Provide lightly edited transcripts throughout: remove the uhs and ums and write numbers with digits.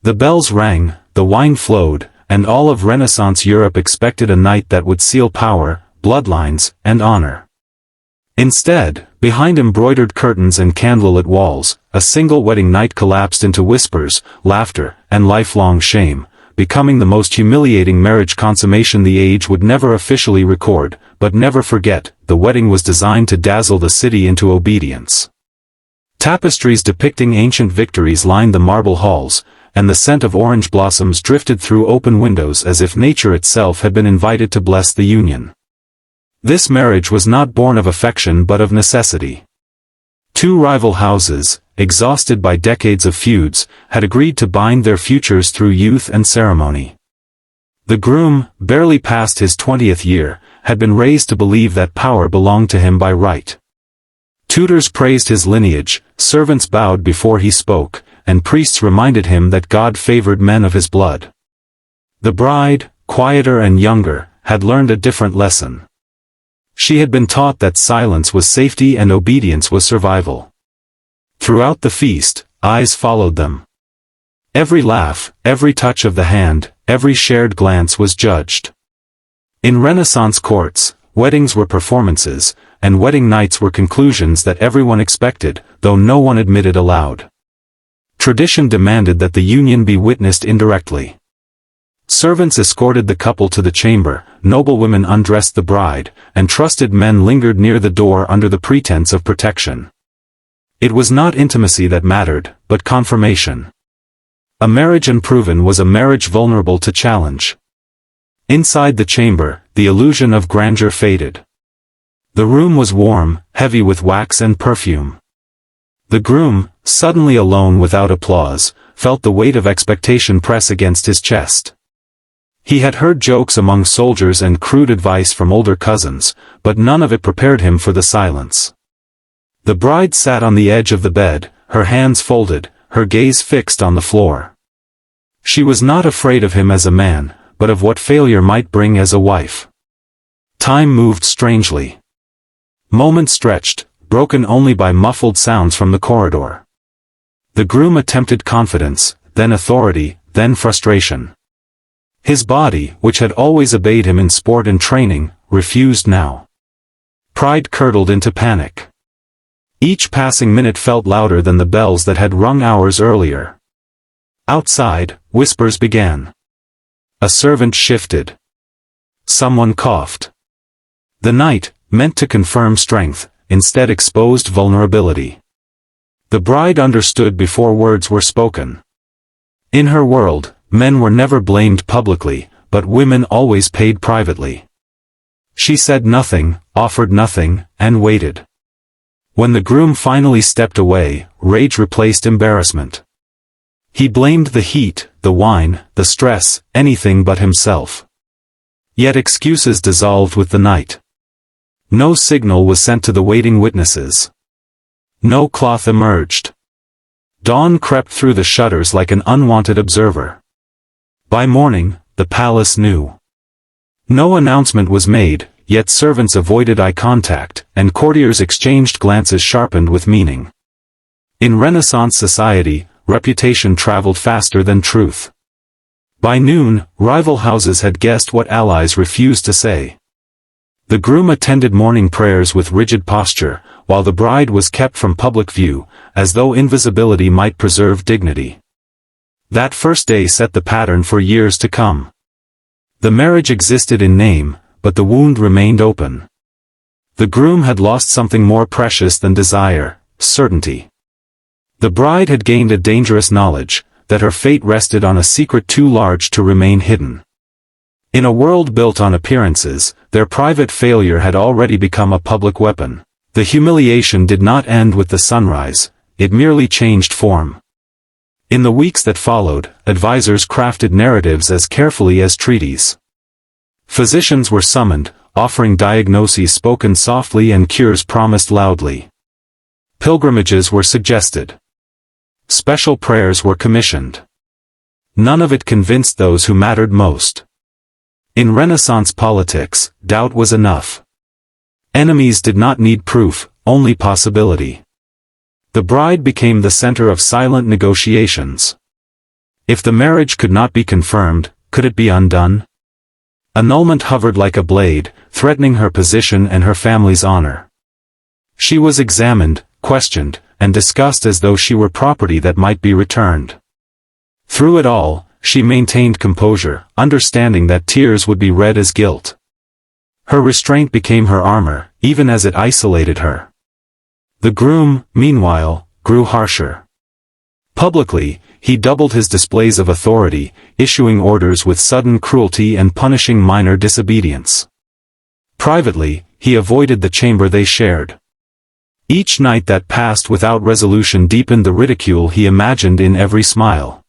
The bells rang, the wine flowed, and all of Renaissance Europe expected a night that would seal power, bloodlines, and honor. Instead, behind embroidered curtains and candlelit walls, a single wedding night collapsed into whispers, laughter, and lifelong shame, becoming the most humiliating marriage consummation the age would never officially record, but never forget. The wedding was designed to dazzle the city into obedience. Tapestries depicting ancient victories lined the marble halls, and the scent of orange blossoms drifted through open windows as if nature itself had been invited to bless the union. This marriage was not born of affection but of necessity. Two rival houses, exhausted by decades of feuds, had agreed to bind their futures through youth and ceremony. The groom, barely past his 20th year, had been raised to believe that power belonged to him by right. Tutors praised his lineage, servants bowed before he spoke, and priests reminded him that God favored men of his blood. The bride, quieter and younger, had learned a different lesson. She had been taught that silence was safety and obedience was survival. Throughout the feast, eyes followed them. Every laugh, every touch of the hand, every shared glance was judged. In Renaissance courts, weddings were performances, and wedding nights were conclusions that everyone expected, though no one admitted aloud. Tradition demanded that the union be witnessed indirectly. Servants escorted the couple to the chamber, noblewomen undressed the bride, and trusted men lingered near the door under the pretense of protection. It was not intimacy that mattered, but confirmation. A marriage unproven was a marriage vulnerable to challenge. Inside the chamber, the illusion of grandeur faded. The room was warm, heavy with wax and perfume. The groom, suddenly alone without applause, felt the weight of expectation press against his chest. He had heard jokes among soldiers and crude advice from older cousins, but none of it prepared him for the silence. The bride sat on the edge of the bed, her hands folded, her gaze fixed on the floor. She was not afraid of him as a man, but of what failure might bring as a wife. Time moved strangely. Moments stretched, broken only by muffled sounds from the corridor. The groom attempted confidence, then authority, then frustration. His body, which had always obeyed him in sport and training, refused now. Pride curdled into panic. Each passing minute felt louder than the bells that had rung hours earlier. Outside, whispers began. A servant shifted. Someone coughed. The night, meant to confirm strength, instead exposed vulnerability. The bride understood before words were spoken. In her world, men were never blamed publicly, but women always paid privately. She said nothing, offered nothing, and waited. When the groom finally stepped away, rage replaced embarrassment. He blamed the heat, the wine, the stress, anything but himself. Yet excuses dissolved with the night. No signal was sent to the waiting witnesses. No cloth emerged. Dawn crept through the shutters like an unwanted observer. By morning, the palace knew. No announcement was made, yet servants avoided eye contact, and courtiers exchanged glances sharpened with meaning. In Renaissance society, reputation traveled faster than truth. By noon, rival houses had guessed what allies refused to say. The groom attended morning prayers with rigid posture, while the bride was kept from public view, as though invisibility might preserve dignity. That first day set the pattern for years to come. The marriage existed in name, but the wound remained open. The groom had lost something more precious than desire, certainty. The bride had gained a dangerous knowledge, that her fate rested on a secret too large to remain hidden. In a world built on appearances, their private failure had already become a public weapon. The humiliation did not end with the sunrise, it merely changed form. In the weeks that followed, advisors crafted narratives as carefully as treaties. Physicians were summoned, offering diagnoses spoken softly and cures promised loudly. Pilgrimages were suggested. Special prayers were commissioned. None of it convinced those who mattered most. In Renaissance politics, doubt was enough. Enemies did not need proof, only possibility. The bride became the center of silent negotiations. If the marriage could not be confirmed, could it be undone? Annulment hovered like a blade, threatening her position and her family's honor. She was examined, questioned, and discussed as though she were property that might be returned. Through it all, she maintained composure, understanding that tears would be read as guilt. Her restraint became her armor, even as it isolated her. The groom, meanwhile, grew harsher. Publicly, he doubled his displays of authority, issuing orders with sudden cruelty and punishing minor disobedience. Privately, he avoided the chamber they shared. Each night that passed without resolution deepened the ridicule he imagined in every smile.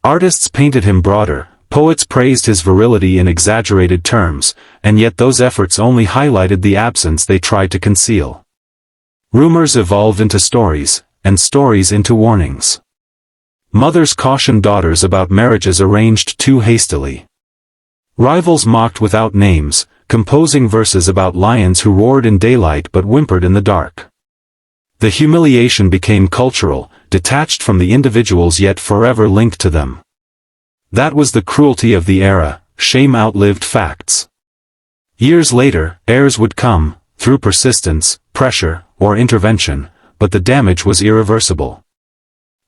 Artists painted him broader, poets praised his virility in exaggerated terms, and yet those efforts only highlighted the absence they tried to conceal. Rumors evolved into stories, and stories into warnings. Mothers cautioned daughters about marriages arranged too hastily. Rivals mocked without names, composing verses about lions who roared in daylight but whimpered in the dark. The humiliation became cultural, detached from the individuals yet forever linked to them. That was the cruelty of the era, shame outlived facts. Years later, heirs would come, through persistence, pressure, or intervention, but the damage was irreversible.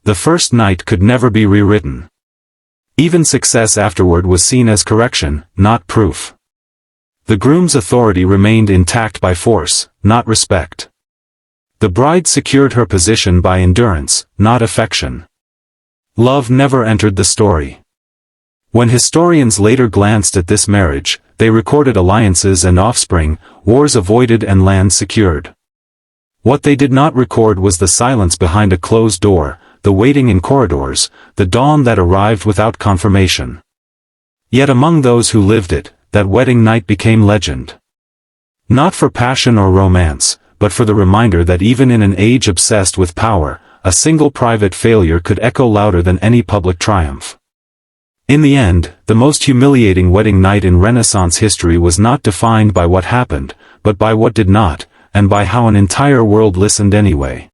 The first night could never be rewritten. Even success afterward was seen as correction, not proof. The groom's authority remained intact by force, not respect. The bride secured her position by endurance, not affection. Love never entered the story. When historians later glanced at this marriage, they recorded alliances and offspring, wars avoided and land secured. What they did not record was the silence behind a closed door, the waiting in corridors, the dawn that arrived without confirmation. Yet among those who lived it, that wedding night became legend. Not for passion or romance, but for the reminder that even in an age obsessed with power, a single private failure could echo louder than any public triumph. In the end, the most humiliating wedding night in Renaissance history was not defined by what happened, but by what did not, and by how an entire world listened anyway.